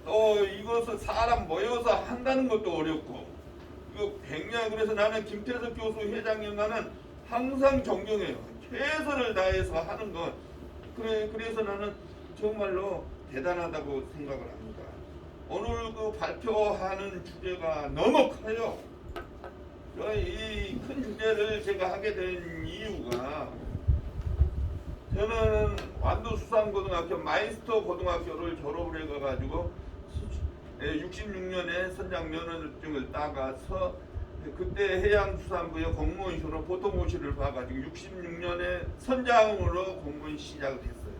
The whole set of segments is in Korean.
또 이것을 사람 모여서 한다는 것도 어렵고 이거 굉장히 그래서 나는 김태석 교수 회장님과는 항상 존경해요. 최선을 다해서 하는 것. 그래서 나는 정말로 대단하다고 생각을 합니다. 오늘 그 발표하는 주제가 너무 커요. 이 큰 주제를 제가 하게 된 이유가 저는 완도수산고등학교 마이스터 고등학교를 졸업을 해가지고 66년에 선장 면허증을 따가서 그때 해양수산부의 공무원시로 보통고시를 봐가지고 66년에 선장으로 공무원 시작을 했어요.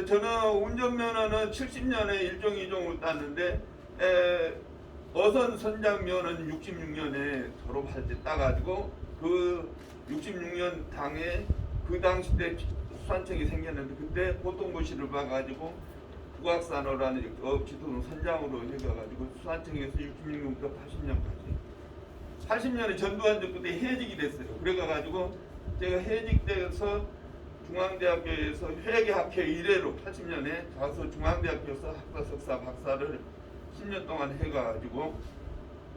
저는 운전면허는 70년에 1종 2종을 땄는데 어선 선장 면허는 66년에 졸업할 때 따가지고 그 66년 당에 그 당시 때 수산청이 생겼는데 그때 보통고시를 봐가지고 국악산호라는 지도는 선장으로 해가지고 수산청에서 66년부터 80년까지 80년에 전두환정 그때 해직이 됐어요. 그래가지고 제가 해직돼서 중앙대학교에서 회계학회 1회로 80년에 가서 중앙대학교에서 학사, 석사, 박사를 10년 동안 해가지고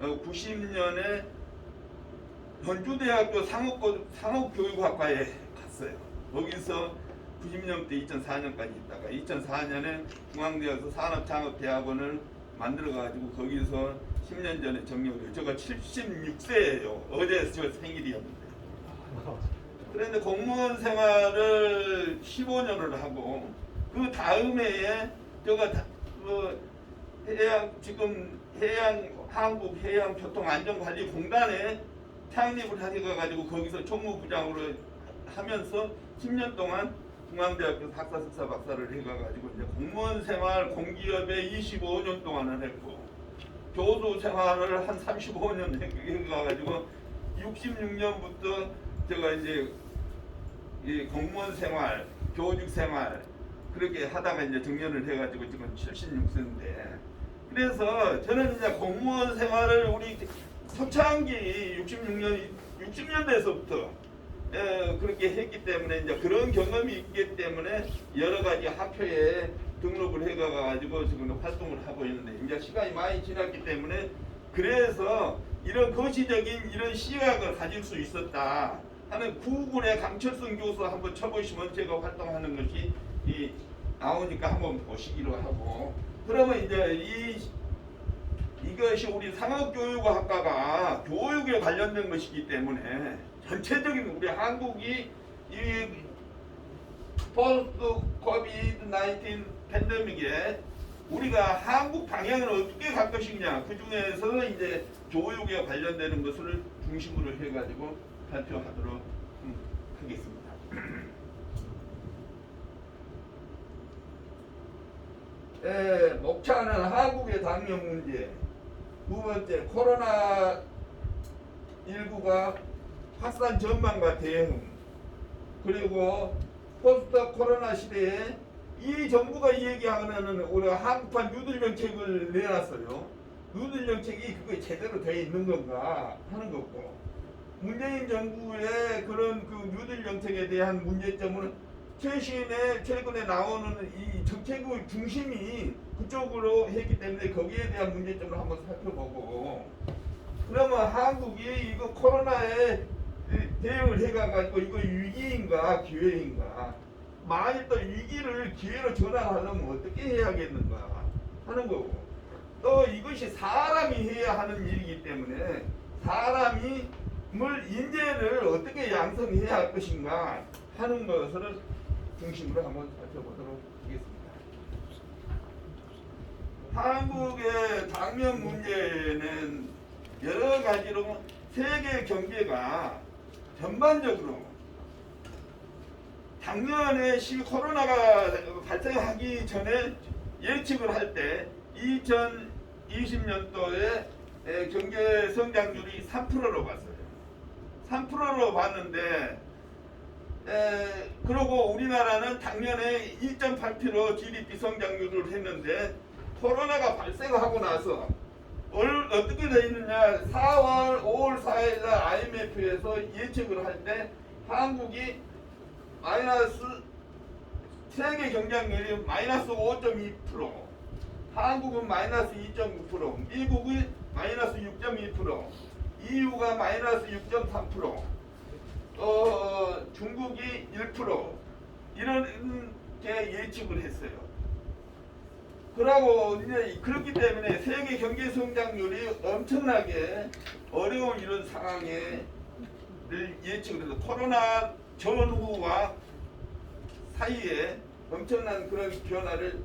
90년에 현주대학교 상업교육학과에 갔어요. 거기서 90년부터 2004년까지 있다가 2004년에 중앙대학에서 산업창업대학원을 만들어가지고 거기서 10년 전에 정년을 제가 76세예요. 어제 저 생일이었는데. 그런데 공무원 생활을 15년을 하고 그 다음 해에 제가 한국해양교통안전관리공단에 창립을 해가지고 거기서 총무부장으로 하면서 10년 동안 중앙대학교 학사, 석사, 박사를 해가지고 이제 공무원 생활 공기업에 25년 동안을 했고 교수 생활을 한 35년 해가지고 66년부터 제가 이제 이 공무원 생활, 교직 생활 그렇게 하다가 이제 정년을 해가지고 지금 76세인데 그래서 저는 이제 공무원 생활을 우리 초창기 60년대에서부터 그렇게 했기 때문에 이제 그런 경험이 있기 때문에 여러 가지 학회에 등록을 해가지고 지금 활동을 하고 있는데 이제 시간이 많이 지났기 때문에 그래서 이런 거시적인 이런 시각을 가질 수 있었다 하는 구군의 강철승 교수 한번 쳐보시면 제가 활동하는 것이 나오니까 한번 보시기로 하고 그러면 이제 이것이 우리 상업교육학과가 교육에 관련된 것이기 때문에 전체적인 우리 한국이 이 포스트 코비드 19 팬데믹에 우리가 한국 방향을 어떻게 갈 것이냐 그 중에서 이제 교육에 관련되는 것을 중심으로 해가지고 발표하도록 하겠습니다. 목차는 한국의 당면 문제, 두 번째 코로나 19가 확산 전망과 대응, 그리고 포스트 코로나 시대에 이 정부가 얘기하는 우리가 한국판 뉴딜 정책을 내놨어요. 뉴딜 정책이 그게 제대로 되어 있는 건가 하는 거고, 문재인 정부의 그런 그 뉴딜 정책에 대한 문제점은 최근에 나오는 이 정책의 중심이 그쪽으로 했기 때문에 거기에 대한 문제점을 한번 살펴보고, 그러면 한국이 이거 코로나에 대응을 해가지고 이거 위기인가 기회인가, 만일 또 위기를 기회로 전환하려면 어떻게 해야겠는가 하는 거고, 또 이것이 사람이 해야 하는 일이기 때문에 사람이 인재를 어떻게 양성해야 할 것인가 하는 것을 중심으로 한번 살펴보도록 하겠습니다. 한국의 당면 문제는 여러 가지로 세계 경제가 전반적으로 작년에 코로나가 발생하기 전에 예측을 할 때 2020년도에 경제 성장률이 3%로 봤어요. 3%로 봤는데 그리고 우리나라는 작년에 2.8% GDP 성장률을 했는데 코로나가 발생하고 나서 어떻게 되어 있느냐, 4월 5월 4일 날 IMF에서 예측을 할 때 한국이 세계 경쟁률이 마이너스 5.2%, 한국은 마이너스 2.9%, 미국이 마이너스 6.2%, EU가 마이너스 6.3%, 중국이 1%, 이렇게 예측을 했어요. 그러고 이제 그렇기 때문에 세계 경제 성장률이 엄청나게 어려운 이런 상황에 예측을 해서 코로나 전후와 사이에 엄청난 그런 변화를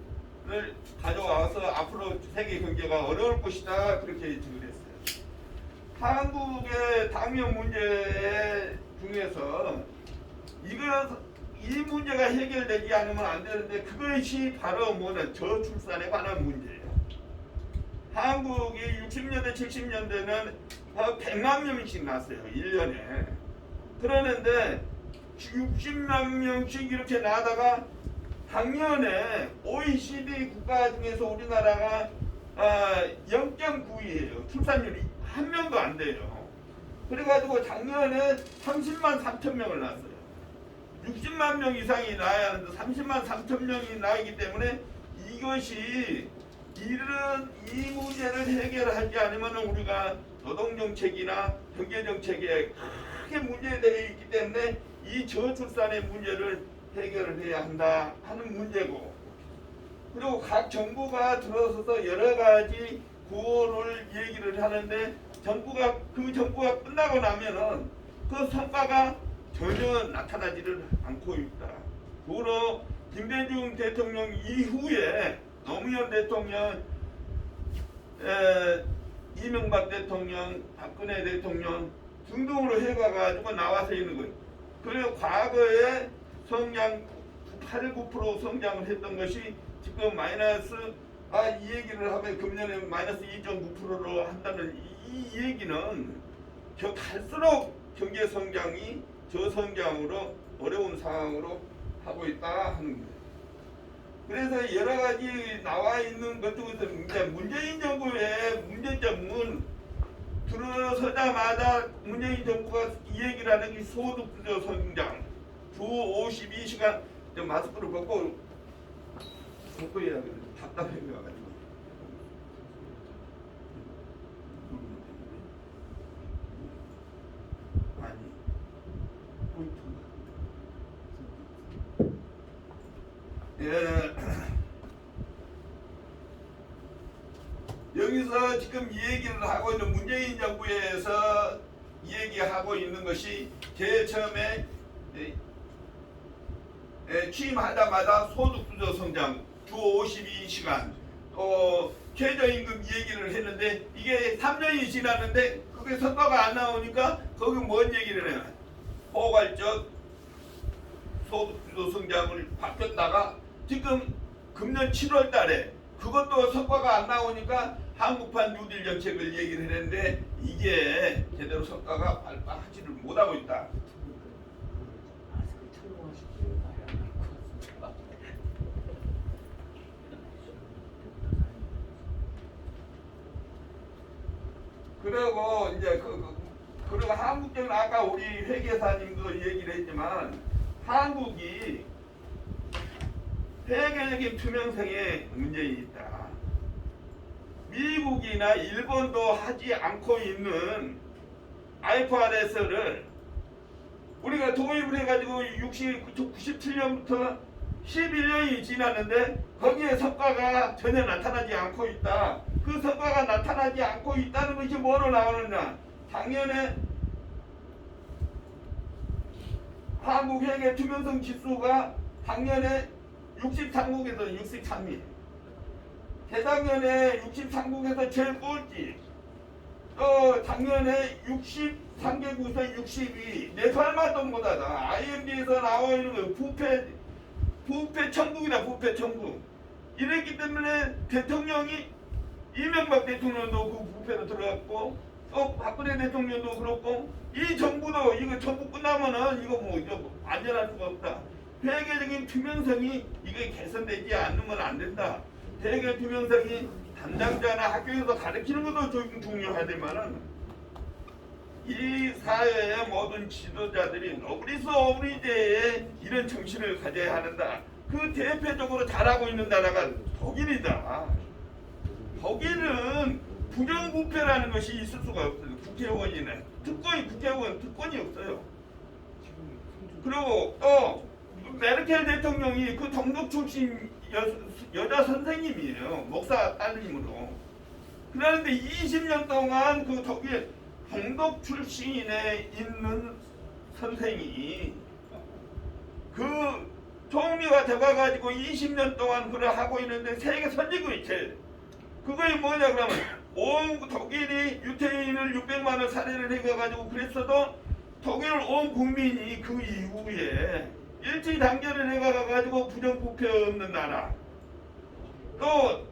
가져와서 앞으로 세계 경제가 어려울 것이다 그렇게 예측을 했어요. 한국의 당면 문제 중에서 이 문제가 해결되지 않으면 안 되는데 그것이 바로 뭐는 저출산에 관한 문제예요. 한국이 60년대 70년대는 100만 명씩 낳았어요. 1년에. 그러는데 60만 명씩 이렇게 나다가 작년에 OECD 국가 중에서 우리나라가 0.9이에요. 출산율이 한 명도 안 돼요. 그래가지고 작년에 30만 3천 명을 낳았어요. 60만 명 이상이 낳아야 하는데 30만 3천 명이 낳기 때문에 이것이 이 문제를 해결하지 않으면 우리가 노동정책이나 경제정책에 크게 문제되어 있기 때문에 이 저출산의 문제를 해결을 해야 한다 하는 문제고, 그리고 각 정부가 들어서서 여러 가지 구호를 얘기를 하는데 그 정부가 끝나고 나면은 그 성과가 전혀 나타나지를 않고 있다. 도로 김대중 대통령 이후에 노무현 대통령, 이명박 대통령, 박근혜 대통령 등등으로 해가지고 나와서 있는 거예요. 그리고 과거에 성장 8, 9% 성장을 했던 것이 지금 마이너스 이 얘기를 하면 금년에 마이너스 2.9%로 한다는 이 얘기는 갈수록 경제 성장이 저성장으로 어려운 상황으로 하고 있다 하는 거예요. 그래서 여러 가지 나와 있는 것 중에서 이제 문재인 정부의 문제점은 들어서자마자 문재인 정부가 이 얘기를 하는 게 소득주도 성장, 주 52시간 마스크를 벗고 해야 돼. 답답해가지고. 아니, 예. 여기서 지금 이 얘기를 하고 있는 문재인 정부에서 얘기하고 있는 것이 제일 처음에 취임하자마자 소득주도 성장, 주 52시간, 최저임금 얘기를 했는데 이게 3년이 지났는데 그게 성과가 안 나오니까 거기 뭔 얘기를 해요? 포괄적 소득주도 성장을 바뀌었다가 지금 금년 7월 달에 그것도 성과가 안 나오니까 한국판 뉴딜 정책을 얘기를 했는데 이게 제대로 성과가 발휘하지를 못하고 있다. 그리고 이제 그리고 한국적인 아까 우리 회계사님도 얘기를 했지만 한국이 회계적인 투명성에 문제가 있다. 미국이나 일본도 하지 않고 있는 IFRS를 우리가 도입을 해가지고 97년부터 11년이 지났는데 거기에 성과가 전혀 나타나지 않고 있다. 그 성과가 나타나지 않고 있다는 것이 뭐로 나오느냐? 작년에 한국 회계 투명성 지수가 작년에 63국에서 63위, 재작년에 63국에서 제일 꼴찌, 또 작년에 63개국에서 62, 네팔만 못하다. IMD에서 나와 있는 거예요. 부패 천국이다. 부패 천국. 이랬기 때문에 대통령이 이명박 대통령도 그 부패로 들어갔고 또 박근혜 대통령도 그렇고 이 정부도 이거 정부 끝나면은 이거 안전할 수가 없다. 회계적인 투명성이 이게 개선되지 않으면 안 된다. 회계 투명성이 담당자나 학교에서 가르치는 것도 좀 중요하지만은 이 사회의 모든 지도자들이 노블리스 오브리제에 이런 정신을 가져야 한다. 그 대표적으로 잘하고 있는 나라가 독일이다. 독일은 부정부패라는 것이 있을 수가 없어요. 국회의원이나 국회의원 특권이 없어요. 그리고 또 메르켈 대통령이 그 동독 출신 여자 선생님이에요. 목사 따님으로. 그런데 20년 동안 그 독일 동독 출신에 있는 선생이 그 총리가 돼가지고 20년 동안 그걸 하고 있는데 세계 선진국이체. 그거이 뭐냐 그러면 온 독일이 유태인을 600만 원 살해를 해가지고 그랬어도 독일 온 국민이 그 이후에 일치 단결을 해가지고 부정부패 없는 나라. 또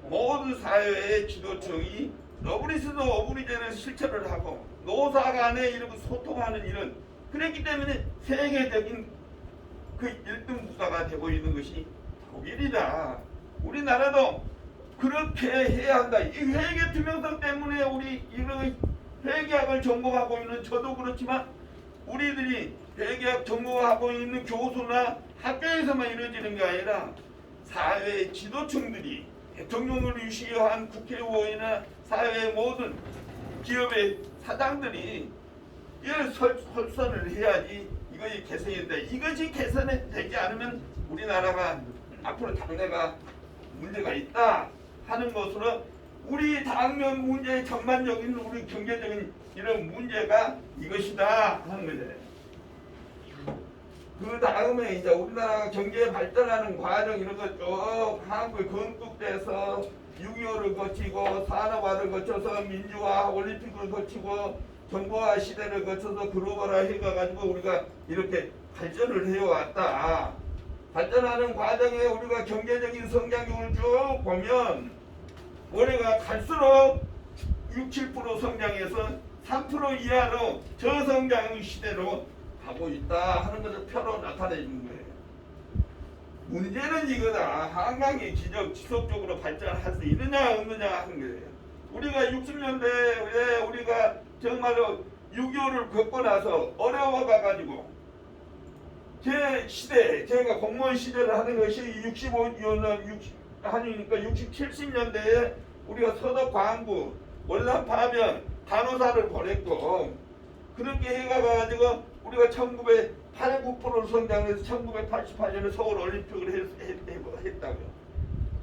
모든 사회의 지도층이 러브리스도 오브리제를 실천을 하고 노사 간에 이렇게 소통하는 일은 그랬기 때문에 세계적인 그 1등 국가가 되고 있는 것이 독일이다. 우리나라도 그렇게 해야 한다. 이 회계 투명성 때문에 우리 이런 회계학을 전공하고 있는 저도 그렇지만 우리들이 회계학 전공하고 있는 교수나 학교에서만 이루어지는 게 아니라 사회 지도층들이 대통령을 유시한 국회의원이나 사회의 모든 기업의 사장들이 이걸 설선을 해야지 이것이 개선된다. 이것이 개선이 되지 않으면 우리나라가 앞으로 당내가 문제가 있다 하는 것으로 우리 당면 문제의 전반적인 우리 경제적인 이런 문제가 이것이다 하는 거죠. 그 다음에 이제 우리나라가 경제 발전하는 과정 이런 거 쭉 한국에 건국돼서 6.25를 거치고 산업화를 거쳐서 민주화 올림픽을 거치고 정보화 시대를 거쳐서 글로벌화 해가지고 우리가 이렇게 발전을 해왔다. 발전하는 과정에 우리가 경제적인 성장률을 쭉 보면 우리가 갈수록 6, 7% 성장해서 3% 이하로 저성장 시대로 가고 있다 하는 것을 표로 나타내는 거예요. 문제는 이거다. 한강이 지속적으로 발전할 수 있느냐 없느냐 하는 거예요. 우리가 60년대에 우리가 정말로 6.25를 겪고 나서 어려워가가지고 제 시대, 제가 공무원 시대를 하는 것이 65년, 하니까 60, 70년대에 우리가 서독 광부, 월남 파병, 간호사를 보냈고 그렇게 해가지고 우리가 1989% 성장해서 1988년에 서울 올림픽을 했다고요.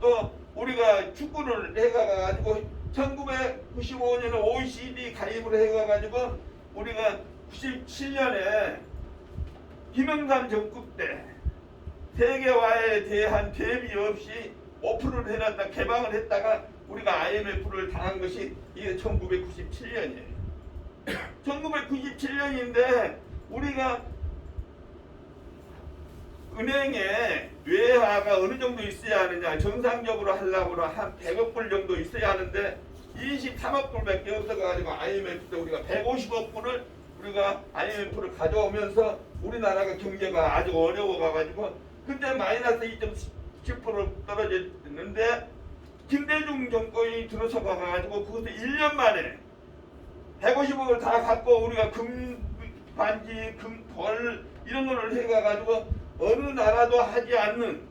또 우리가 축구를 해가지고 1995년에 OECD 가입을 해가지고 우리가 97년에 김영삼 정국 때 세계화에 대한 대비 없이 오픈을 해놨다 개방을 했다가 우리가 IMF를 당한 것이 이게 1997년이에요. 1997년인데 우리가 은행에 외화가 어느 정도 있어야 하느냐 정상적으로 하려고 한 100억 불 정도 있어야 하는데 23억 불밖에 없어가지고 IMF 때 우리가 150억 불을 우리가 IMF를 가져오면서 우리나라가 경제가 아주 어려워가지고 그때 마이너스 2.7% 떨어졌는데 김대중 정권이 들어서 가가지고 그것도 1년 만에 150억을 다 갖고 우리가 금반지, 금벌 이런 거를 해가지고 어느 나라도 하지 않는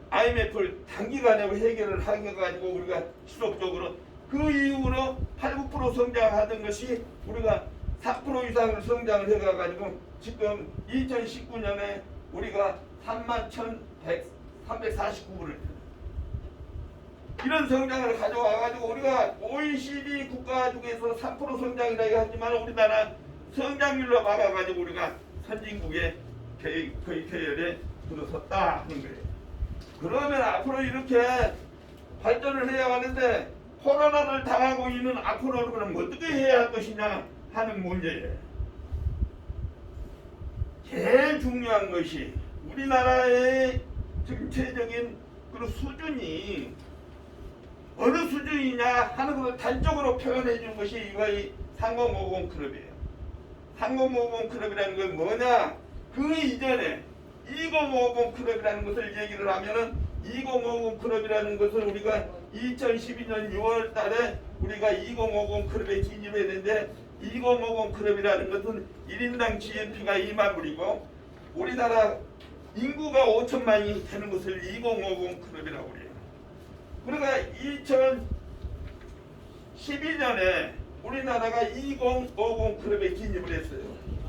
IMF를 단기간에 해결을 해가지고 우리가 지속적으로 그 이후로 8, 9% 성장하던 것이 우리가 4% 이상을 성장을 해가지고 지금 2019년에 우리가 31,349불을 이런 성장을 가져와가지고 우리가 OECD 국가 중에서 3% 성장이라 하지만 우리나라 성장률로 막아가지고 우리가 선진국의 거의 계열에 들어섰다 하는 거예요. 그러면 앞으로 이렇게 발전을 해야 하는데 코로나를 당하고 있는 앞으로 그럼 어떻게 해야 할 것이냐 하는 문제예요. 제일 중요한 것이 우리나라의 정체적인 그런 수준이 어느 수준이냐 하는 것을 단적으로 표현해 준 것이 이거의 3050 클럽이에요. 3050 클럽이라는 건 뭐냐? 그 이전에 2050 클럽이라는 것을 얘기를 하면은 2050 클럽이라는 것을 우리가 2012년 6월 달에 우리가 2050 클럽에 진입했는데 2050 클럽이라는 것은 1인당 GNP가 2만 불이고 우리나라 인구가 5천만이 되는 것을 2050 클럽이라고 그래요. 그러니까 2012년에 우리나라가 2050 클럽에 진입을 했어요.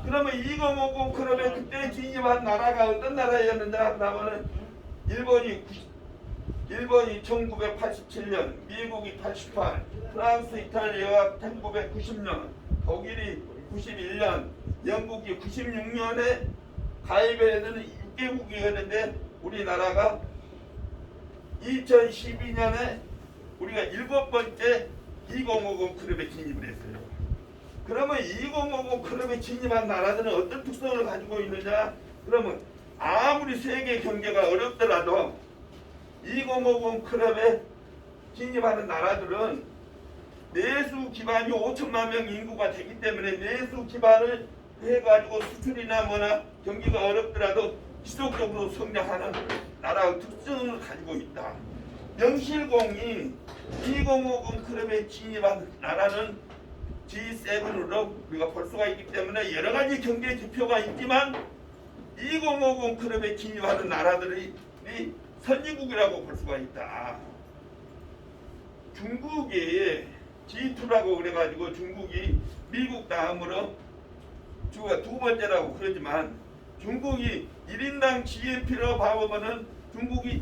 그러면 2050 클럽에 그때 진입한 나라가 어떤 나라였는지 하면은 일본이 1987년, 미국이 88, 프랑스, 이탈리아가 1990년, 독일이 91년, 영국이 96년에 가입해야 되는 6개국이었는데 우리나라가 2012년에 우리가 7번째 2050 클럽에 진입을 했어요. 그러면 2050 클럽에 진입한 나라들은 어떤 특성을 가지고 있느냐? 그러면 아무리 세계 경제가 어렵더라도 2050 클럽에 진입하는 나라들은 내수 기반이 5천만 명 인구가 되기 때문에 내수 기반을 해가지고 수출이나 뭐나 경기가 어렵더라도 지속적으로 성장하는 나라의 특성을 가지고 있다. 명실공히 2050 클럽에 진입한 나라는 G7으로 우리가 볼 수가 있기 때문에 여러 가지 경제 지표가 있지만 2050 클럽에 진입하는 나라들이 선진국이라고 볼 수가 있다. 중국이 G2라고 그래가지고 중국이 미국 다음으로 주가 두 번째라고 그러지만 중국이 1인당 GNP로 봐보면은 중국이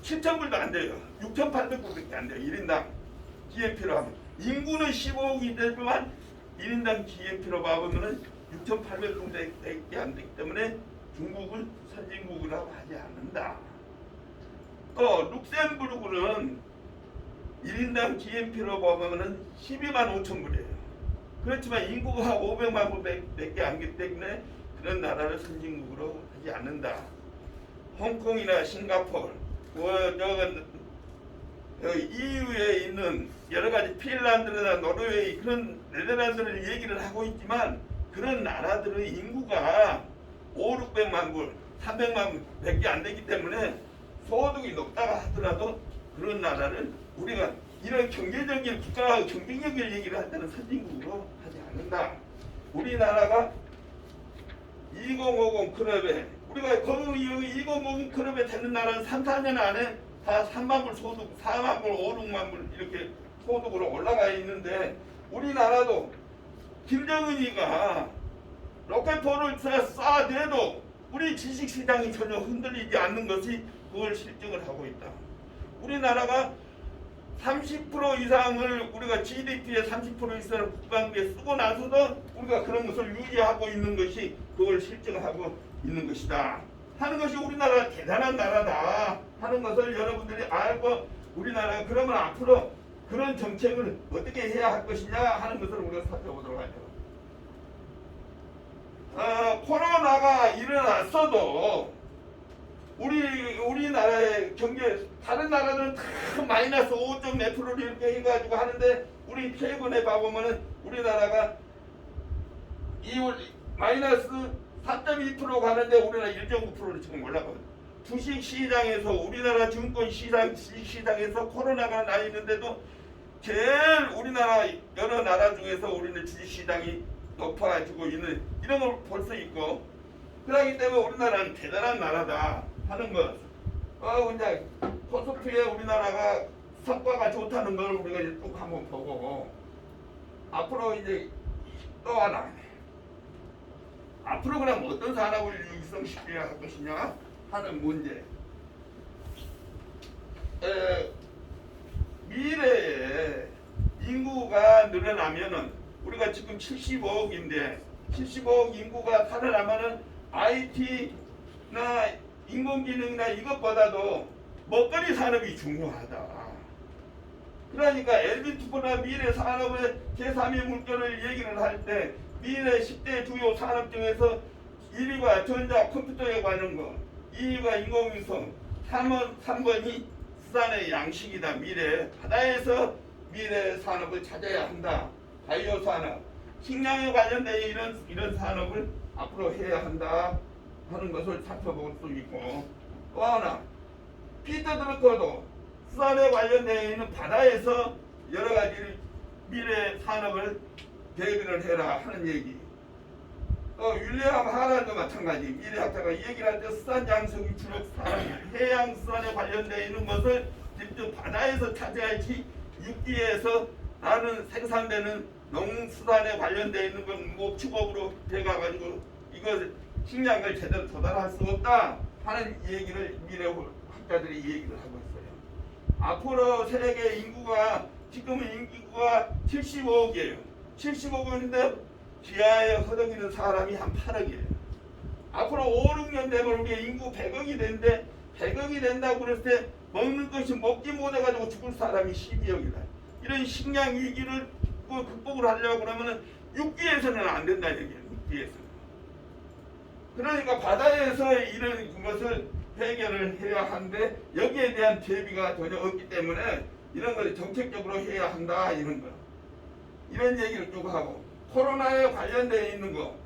7,000불도 안 돼요. 6,800불밖에 안 돼요. 1인당 GNP로 하면. 인구는 15억이 되지만 1인당 GNP로 봐보면은 6,800불밖에 안 되기 때문에 중국을 선진국이라고 하지 않는다. 또 룩셈부르크는 1인당 GNP로 보면은 12만 5천 불이에요. 그렇지만 인구가 500만 불밖에 안 되기 때문에 그런 나라를 선진국으로 하지 않는다. 홍콩이나 싱가포르, EU에 있는 여러 가지 핀란드나 노르웨이 그런 네덜란드를 얘기를 하고 있지만 그런 나라들은 인구가 500~600만 불, 300만 불밖에 안 되기 때문에 소득이 높다가 하더라도 그런 나라를 우리가 이런 경제적인 국가와 경쟁력을 얘기를 할 때는 선진국으로 하지 않는다. 우리나라가 2050 클럽에 우리가 거기 2050 클럽에 되는 나라는 3~4년 안에 다 3만 불 소득, 4만 불, 5~6만 불 이렇게 소득으로 올라가 있는데 우리나라도 김정은이가 로켓포를 쏴대도 우리 주식시장이 전혀 흔들리지 않는 것이 그걸 실증을 하고 있다. 우리나라가 30% 이상을 우리가 GDP의 30% 이상을 국방비에 쓰고 나서도 우리가 그런 것을 유지하고 있는 것이 그걸 실증하고 있는 것이다 하는 것이 우리나라가 대단한 나라다 하는 것을 여러분들이 알고 우리나라가 그러면 앞으로 그런 정책을 어떻게 해야 할 것이냐 하는 것을 우리가 살펴보도록 하죠. 코로나가 일어났어도 우리나라의 경제 다른 나라들은 다 마이너스 5.몇 프로를 이렇게 해가지고 하는데 우리 최근에 봐보면은 우리나라가 마이너스 4.2% 가는데 우리나라 1.9%로 지금 올라가거든요. 주식시장에서 우리나라 증권시장 주식시장에서 코로나가 나 있는데도 제일 우리나라 여러 나라 중에서 우리는 주식시장이 높아지고 있는 이런 걸 볼 수 있고 그렇기 때문에 우리나라는 대단한 나라다 하는 것. 이제 코스피에 우리나라가 성과가 좋다는 걸 우리가 이제 쭉 한번 보고 앞으로 이제 또 하나 앞으로 그럼 어떤 산업을 육성시켜야 할 것이냐 하는 문제. 미래에 인구가 늘어나면은 우리가 지금 75억인데 75억 인구가 살아나면은 IT나 인공지능이나 이것보다도 먹거리 산업이 중요하다. 그러니까 엘비투브나 미래 산업의 제3의 물결을 얘기를 할 때 미래 10대 주요 산업 중에서 1위가 전자 컴퓨터에 관한 거, 2위가 인공위성, 3번이 수산의 양식이다. 미래 바다에서 미래 산업을 찾아야 한다. 바이오 산업, 식량에 관련된 이런 산업을 앞으로 해야 한다 하는 것을 살펴볼 수 있고 또 하나 피터드루커도 수산에 관련되어 있는 바다에서 여러 가지 미래 산업을 대비를 해라 하는 얘기. 윌리엄 하란도 마찬가지. 미래학자가 얘기를 할 때 수산 양식이 주로 해양 수산에 관련되어 있는 것을 직접 바다에서 찾아야지 육지에서 나는 생산되는 농수산에 관련되어 있는 건 목축업으로 돼가지고 이거 식량을 제대로 조달할 수 없다 하는 얘기를 미래학자들이 얘기를 하고 있어요. 앞으로 세계 인구가 지금은 인구가 75억이에요. 75억인데 지하에 허덕이는 사람이 한 8억이에요. 앞으로 5, 6년 되면 우리 인구 100억이 되는데 100억이 된다고 그랬을 때 먹는 것이 먹지 못해가지고 죽을 사람이 12억이다. 이런 식량 위기를 극복을 하려고 그러면 육지에서는 안 된다 얘기예요. 육지에서는. 그러니까 바다에서 이런 것을 해결을 해야 하는데 여기에 대한 대비가 전혀 없기 때문에 이런 걸 정책적으로 해야 한다 이런 거. 이런 얘기를 쭉 하고 코로나에 관련되어 있는 거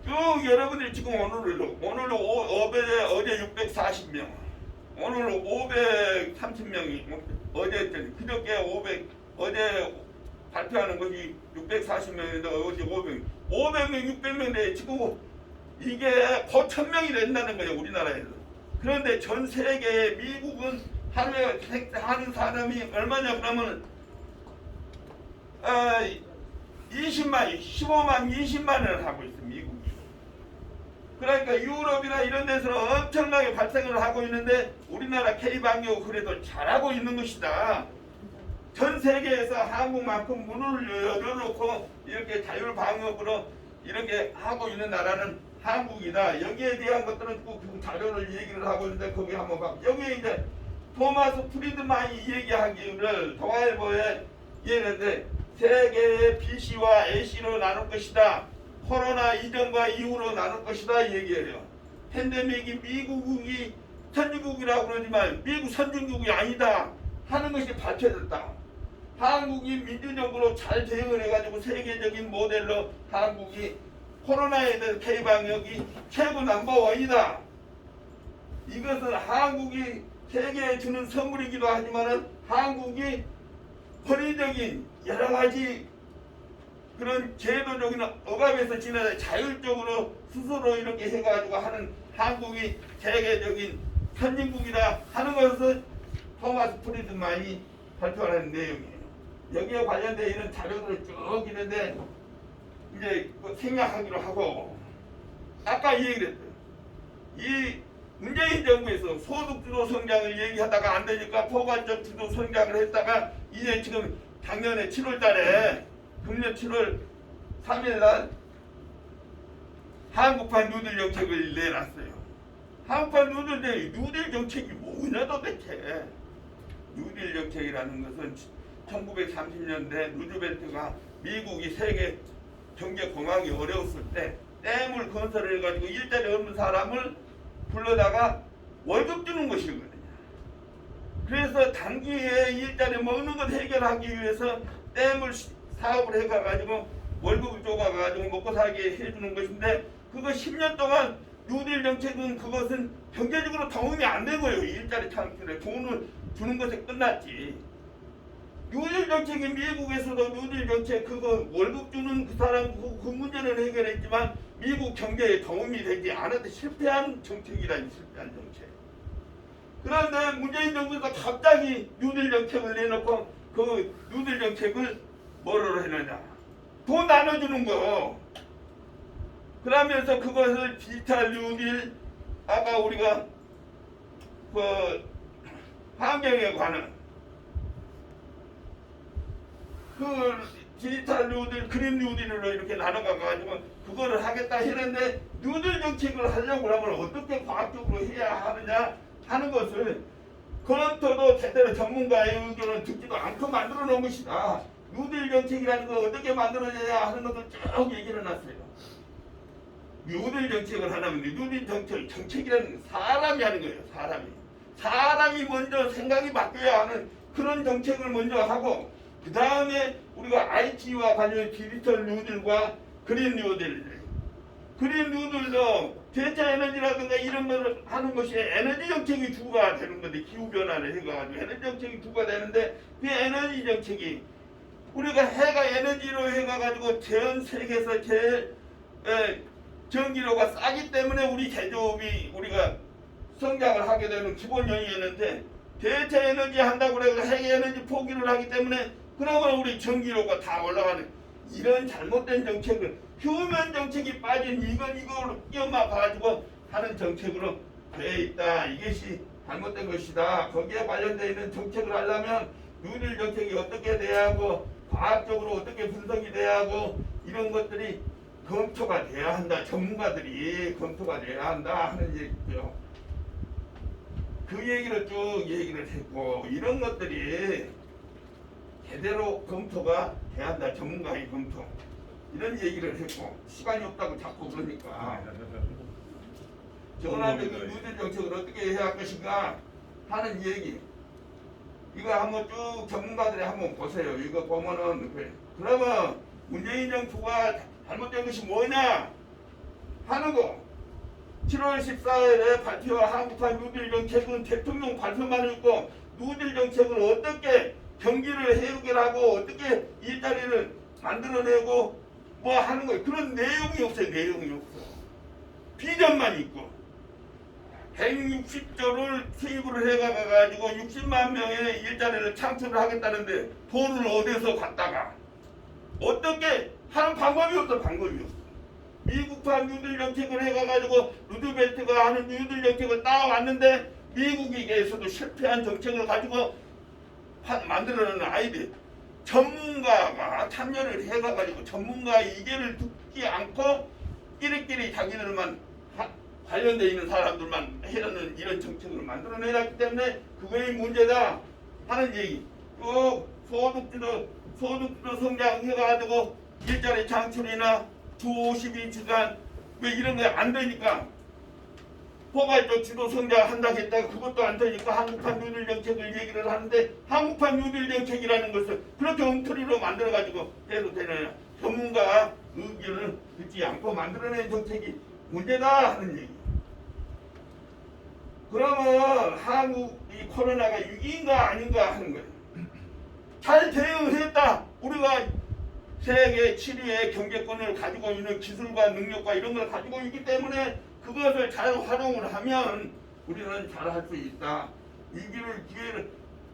쭉 여러분들이 지금 오늘로 어제 640명 오늘 530명이 어제 그저께 500 발표하는 것이 640명인데 어제 500명 600명인데 지금 이게 곧 1000명이 된다는 거예요 우리나라에서. 그런데 전 세계에 미국은 하는 사람이 얼마냐 그러면 20만, 15만, 20만을 하고 있습니다. 미국이. 그러니까 유럽이나 이런 데서는 엄청나게 발생을 하고 있는데 우리나라 K방역 그래도 잘하고 있는 것이다. 전 세계에서 한국만큼 문을 열어놓고 이렇게 자율방역으로 이렇게 하고 있는 나라는 한국이다. 여기에 대한 것들은 꼭 그 자료를 얘기를 하고 있는데 거기 한번 봐. 여기에 이제 토마스 프리드만이 얘기하기를 동아일보에 얘기했는데 세계의 BC와 AC로 나눌 것이다. 코로나 이전과 이후로 나눌 것이다 얘기해요. 팬데믹이 미국이 선진국이라고 그러지만 미국 선진국이 아니다 하는 것이 밝혀졌다. 한국이 민주적으로 잘 대응을 해가지고 세계적인 모델로 한국이 코로나에 대한 K방역이 최고 넘버원이다. 이것은 한국이 세계에 주는 선물이기도 하지만 한국이 권위적인 여러 가지 그런 제도적인 억압에서 지나서 자율적으로 스스로 이렇게 해가지고 하는 한국이 세계적인 선진국이다 하는 것을 토마스 프리드만이 발표하는 내용이에요. 여기에 관련된 이런 자료들을 쭉 있는데 이제 생략하기로 하고 아까 얘기를 했어요. 이 문재인 정부에서 소득주도 성장을 얘기하다가 안 되니까 포괄적 주도 성장을 했다가 이제 지금 작년에 7월 달에 금년 7월 3일 날 한국판 뉴딜 정책을 내놨어요. 한국판 뉴딜 정책이 뭐냐 도대체. 뉴딜 정책이라는 것은 1930년대 루즈벨트가 미국이 세계 경제 공황이 어려웠을 때 댐을 건설을 해가지고 일자리 없는 사람을 불러다가 월급 주는 것이거든요. 그래서 단기에 일자리 먹는 것 해결하기 위해서 댐을 사업을 해가지고 월급을 줘가지고 먹고 살게 해주는 것인데 그거 10년 동안 뉴딜 정책은 그것은 경제적으로 도움이 안 되고요. 일자리 창출에 돈을 주는 것에 끝났지. 뉴딜 정책이 미국에서도 뉴딜 정책 그거 월급 주는 그 사람 그 문제는 해결했지만 미국 경제에 도움이 되지 않았는데 실패한 정책이라니 실패한 정책. 그런데 문재인 정부가 갑자기 뉴딜 정책을 내놓고 그 뉴딜 정책을 뭐로 해느냐. 돈 나눠주는 거. 그러면서 그것을 디지털 뉴딜 아까 우리가 그 환경에 관한 그 디지털 뉴딜, 그린 뉴딜로 이렇게 나눠가지고 그거를 하겠다 했는데 뉴딜 정책을 하려고 하면 어떻게 과학적으로 해야 하느냐 하는 것을 그런터도 제대로 전문가의 의견을 듣지도 않고 만들어 놓은 것이다. 뉴딜 정책이라는 걸 어떻게 만들어내야 하는 것을 쭉 얘기를 해놨어요. 뉴딜 정책을 하려면 뉴딜 정책이라는 건 사람이 하는 거예요. 사람이 먼저 생각이 바뀌어야 하는 그런 정책을 먼저 하고 그 다음에 우리가 IT와 관련 디지털 뉴딜과 그린 뉴딜도 대체 에너지라든가 이런 것을 하는 것이 에너지 정책이 주가 되는 건데 기후변화를 해가지고 에너지 정책이 주가 되는데 그 에너지 정책이 우리가 해가 에너지로 해가지고 전 세계에서 제일 전기료가 싸기 때문에 우리 제조업이 우리가 성장을 하게 되는 기본 요인이었는데 대체 에너지 한다고 그래서 핵 에너지 포기를 하기 때문에 그러면 우리 전기료가 다 올라가는 이런 잘못된 정책을 휴면 정책이 빠진 이걸 끼엄마 가지고 하는 정책으로 돼 있다. 이것이 잘못된 것이다. 거기에 관련되어 있는 정책을 하려면 뉴딜 정책이 어떻게 돼야 하고 과학적으로 어떻게 분석이 돼야 하고 이런 것들이 검토가 돼야 한다. 전문가들이 검토가 돼야 한다 하는 얘기고요. 그 얘기를 쭉 얘기를 했고 이런 것들이 제대로 검토가 돼야 한다. 전문가의 검토 이런 얘기를 했고 시간이 없다고 자꾸 그러니까 전환적인 뉴딜 정책을 어떻게 해야 할 것인가 하는 얘기 이거 한번 쭉 전문가들이 한번 보세요. 이거 보면은 그러면 문재인 정부가 잘못된 것이 뭐냐 하는 거 7월 14일에 발표한 한국판 뉴딜 정책은 대통령 발표만 있고 뉴딜 정책을 어떻게 경기를 해결하고 어떻게 일자리를 만들어내고 뭐 하는 거예요. 그런 내용이 없어요. 내용이 없어. 비전만 있고 160조를 투입을 해가지고 60만 명의 일자리를 창출을 하겠다는데 돈을 어디서 갖다가 어떻게 하는 방법이 없어. 방법이 없어. 미국판 뉴딜 정책을 해가지고 루드벨트가 하는 뉴딜 정책을 따왔는데 미국에게서도 실패한 정책을 가지고 만들어내는 아이디어 전문가가 참여를 해가지고 전문가의 의견을 듣지 않고 끼리끼리 자기들만 관련되어 있는 사람들만 해라는 이런 정책을 만들어내놨기 때문에 그거의 문제다 하는 얘기. 또 소득도 성장해가지고 일자리 창출이나 주 52주간 왜 이런 게 안 되니까 포괄적 지도 성장한다고 했다가 그것도 안 되니까 한국판 뉴딜 정책을 얘기를 하는데 한국판 뉴딜 정책이라는 것을 그렇게 엉터리로 만들어가지고 해도 되느냐. 전문가 의견을 듣지 않고 만들어낸 정책이 문제다 하는 얘기. 그러면 한국이 코로나가 위기인가 아닌가 하는 거예요. 잘 대응했다. 우리가 세계 7위의 경제권을 가지고 있는 기술과 능력과 이런 걸 가지고 있기 때문에 그것을 잘 활용을 하면 우리는 잘할 수 있다. 위기를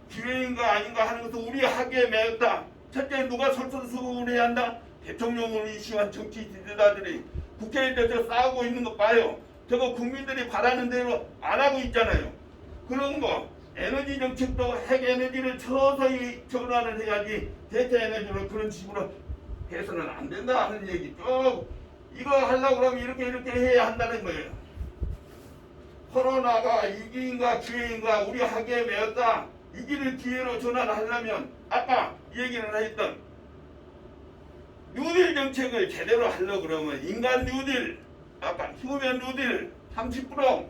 기회인가 아닌가 하는 것도 우리 학계에 매였다. 첫째 누가 솔선수범을 해야 한다. 대통령을 의심한 정치 지도자들이 국회에 대해서 싸우고 있는 거 봐요. 저거 국민들이 바라는 대로 안 하고 있잖아요. 그런 거 에너지 정책도 핵 에너지를 서서히 전환을 해야지 대체 에너지로 그런 식으로 해서는 안 된다 하는 얘기 쭉 이거 하려고 그러면 이렇게 해야 한다는 거예요. 코로나가 위기인가 기회인가 우리 학계에 매었다. 위기를 기회로 전환하려면 아까 얘기를 했던 뉴딜 정책을 제대로 하려고 그러면 인간 뉴딜 아까 휴면 뉴딜 30%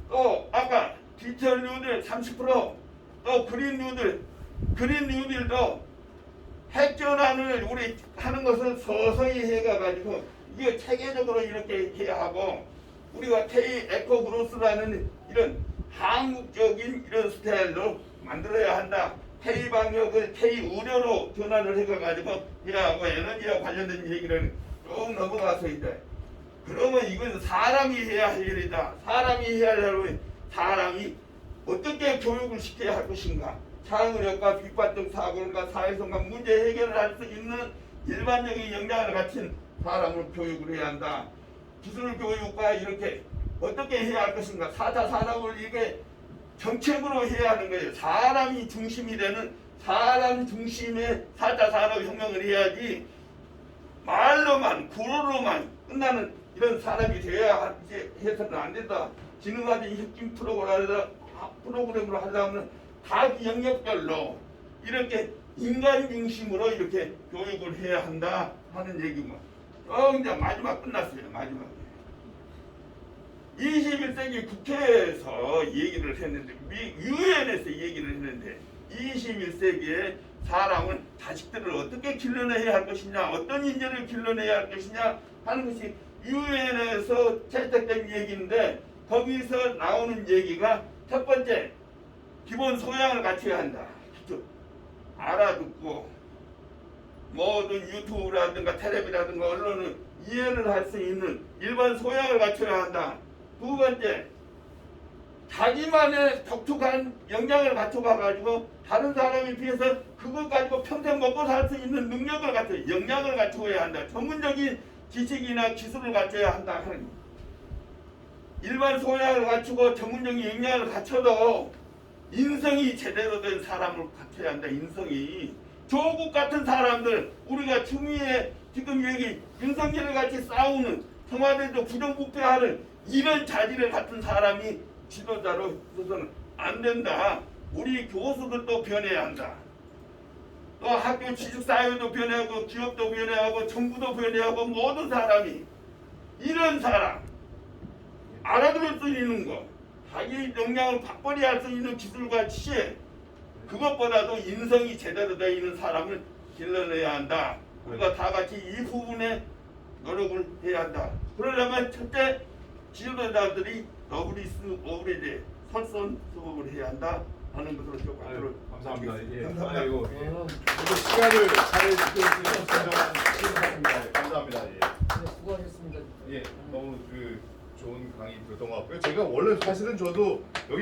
또 아까 디지털 뉴딜 30% 그린 뉴딜도 핵 전환을 우리 하는 것을 서서히 해가지고 이거 체계적으로 이렇게 해야 하고 우리가 K 에코 그로스라는 이런 한국적인 이런 스타일로 만들어야 한다. K 방역을 K 의료로 전환을 해가지고 해야 하고 에너지와 관련된 얘기를 쭉 넘어가서 이제 그러면 이건 사람이 해야 할 일이다. 사람이 해야 하려면 사람이 어떻게 교육을 시켜야 할 것인가. 창의력과 비판적 사고력과 사회성과 문제 해결을 할 수 있는 일반적인 역량을 갖춘 사람을 교육을 해야 한다. 기술 교육과 이렇게 어떻게 해야 할 것인가. 4차 산업을 이게 정책으로 해야 하는 거예요. 사람이 중심이 되는 사람 중심의 4차 산업혁명을 해야지 말로만 구로로만 끝나는 이런 산업이 되어야 해서는 안 된다. 지능화된 혁신 프로그램으로 하려면 각 영역별로 이렇게 인간 중심으로 이렇게 교육을 해야 한다 하는 얘기고 이제 마지막 끝났어요. 마지막에 21세기 국회에서 얘기를 했는데 유엔에서 얘기를 했는데 21세기에 사람은 자식들을 어떻게 길러내야 할 것이냐 어떤 인재를 길러내야 할 것이냐 하는 것이 유엔에서 채택된 얘기인데 거기서 나오는 얘기가 첫 번째 기본 소양을 갖춰야 한다. 알아듣고 모든 유튜브라든가 텔레비라든가 언론은 이해를 할 수 있는 일반 소양을 갖춰야 한다. 두 번째, 자기만의 독특한 역량을 갖춰가지고 다른 사람에 비해서 그것 가지고 평생 먹고 살 수 있는 능력을 갖춰, 역량을 갖춰야 한다. 전문적인 지식이나 기술을 갖춰야 한다. 일반 소양을 갖추고 전문적인 역량을 갖춰도 인성이 제대로 된 사람을 갖춰야 한다. 인성이. 조국 같은 사람들, 우리가 추미애 지금 여기 윤석열을 같이 싸우는 청와대도 부정부패하는 이런 자질을 갖춘 사람이 지도자로 있어서는 안 된다. 우리 교수들도 변해야 한다. 또 학교 지식사회도 변해하고 기업도 변해하고 정부도 변해하고 모든 사람이 이런 사람 알아들을 수 있는 것, 자기 역량을 박벌이 할 수 있는 기술과 지혜, 그것보다도 인성이 제대로 되어 있는 사람을 길러내야 한다. 우리가 다 같이 이 부분에 노력을 해야 한다. 그러려면 첫째, 지도자들이 어브리데 설선수업을 해야 한다 하는 것으로 좀 앞으로 감사합니다. 예. 감사합니다. 아이고, 예. 저도 시간을 잘 지켜주셔서 진정한 수고하셨습니다. 감사합니다. 예. 네, 수고하셨습니다. 예, 너무 그 좋은 강의 들었던 것 같고요. 제가 원래 사실은 저도 여기